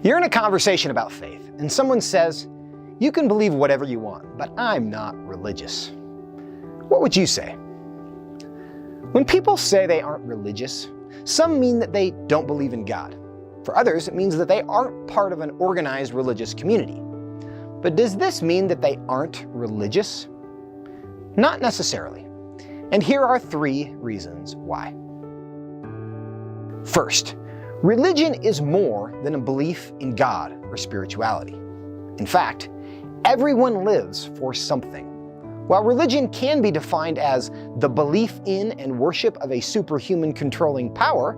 You're in a conversation about faith, and someone says, "You can believe whatever you want, but I'm not religious." What would you say? When people say they aren't religious, some mean that they don't believe in God. For others, it means that they aren't part of an organized religious community. But does this mean that they aren't religious? Not necessarily. And here are 3 reasons why. First, religion is more than a belief in God or spirituality. In fact, everyone lives for something. While religion can be defined as the belief in and worship of a superhuman controlling power,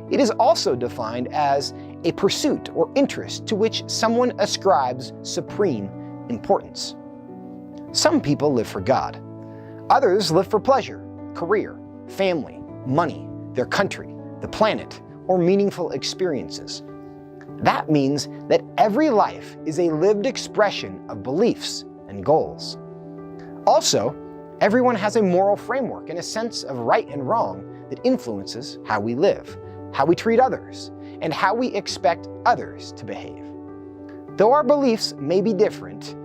it is also defined as a pursuit or interest to which someone ascribes supreme importance. Some people live for God. Others live for pleasure, career, family, money, their country, the planet, or meaningful experiences. That means that every life is a lived expression of beliefs and goals. Also, everyone has a moral framework and a sense of right and wrong that influences how we live, how we treat others, and how we expect others to behave. Though our beliefs may be different,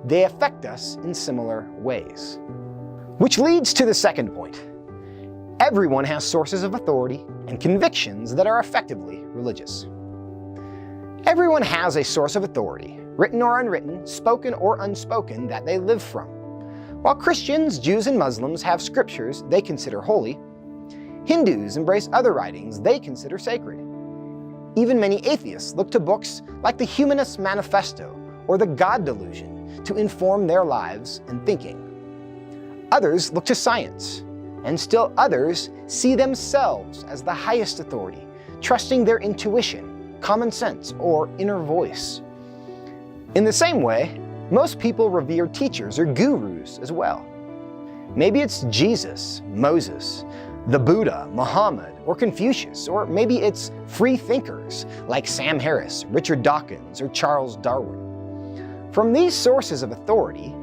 they affect us in similar ways. Which leads to the second point. Everyone has sources of authority and convictions that are effectively religious. Everyone has a source of authority, written or unwritten, spoken or unspoken, that they live from. While Christians, Jews, and Muslims have scriptures they consider holy, Hindus embrace other writings they consider sacred. Even many atheists look to books like the Humanist Manifesto or the God Delusion to inform their lives and thinking. Others look to science, and still others see themselves as the highest authority, trusting their intuition, common sense, or inner voice. In the same way, most people revere teachers or gurus as well. Maybe it's Jesus, Moses, the Buddha, Muhammad, or Confucius, or maybe it's free thinkers like Sam Harris, Richard Dawkins, or Charles Darwin. From these sources of authority,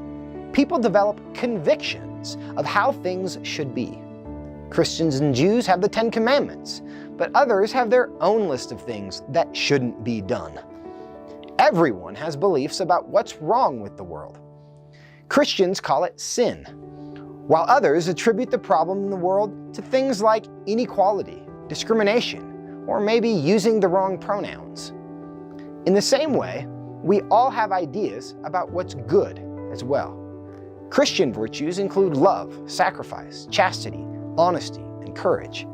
people develop convictions of how things should be. Christians and Jews have the 10 Commandments, but others have their own list of things that shouldn't be done. Everyone has beliefs about what's wrong with the world. Christians call it sin, while others attribute the problem in the world to things like inequality, discrimination, or maybe using the wrong pronouns. In the same way, we all have ideas about what's good as well. Christian virtues include love, sacrifice, chastity, honesty, and courage.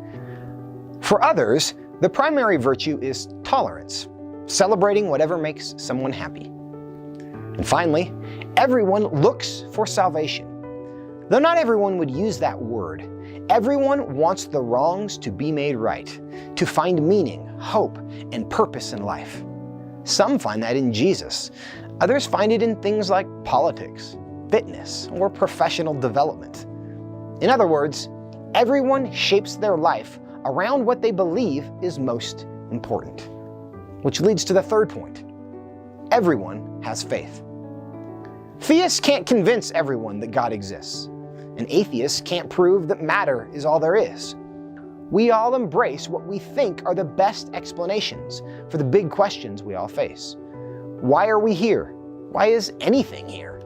For others, the primary virtue is tolerance, celebrating whatever makes someone happy. And finally, everyone looks for salvation. Though not everyone would use that word, everyone wants the wrongs to be made right, to find meaning, hope, and purpose in life. Some find that in Jesus. Others find it in things like politics, fitness, or professional development. In other words, everyone shapes their life around what they believe is most important. Which leads to the third point. Everyone has faith. Theists can't convince everyone that God exists, and atheists can't prove that matter is all there is. We all embrace what we think are the best explanations for the big questions we all face. Why are we here? Why is anything here?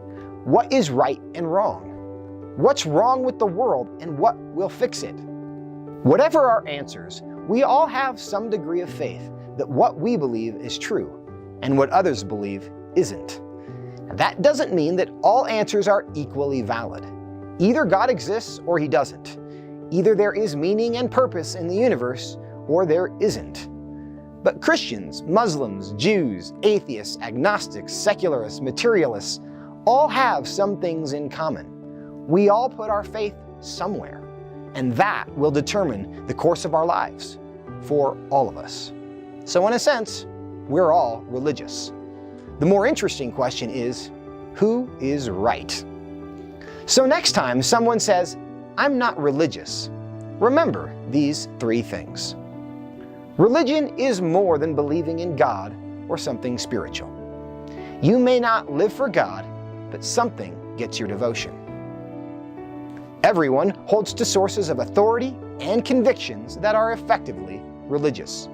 What is right and wrong? What's wrong with the world and what will fix it? Whatever our answers, we all have some degree of faith that what we believe is true and what others believe isn't. Now, that doesn't mean that all answers are equally valid. Either God exists or he doesn't. Either there is meaning and purpose in the universe or there isn't. But Christians, Muslims, Jews, atheists, agnostics, secularists, materialists all have some things in common. We all put our faith somewhere, and that will determine the course of our lives for all of us. So in a sense, we're all religious. The more interesting question is, who is right? So next time someone says, "I'm not religious," remember these 3 things. Religion is more than believing in God or something spiritual. You may not live for God, but something gets your devotion. Everyone holds to sources of authority and convictions that are effectively religious.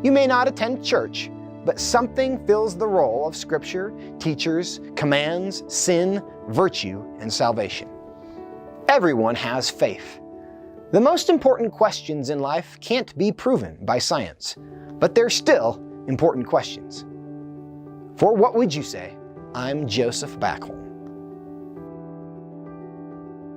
You may not attend church, but something fills the role of Scripture, teachers, commands, sin, virtue, and salvation. Everyone has faith. The most important questions in life can't be proven by science, but they're still important questions. For What Would You Say? I'm Joseph Backholm.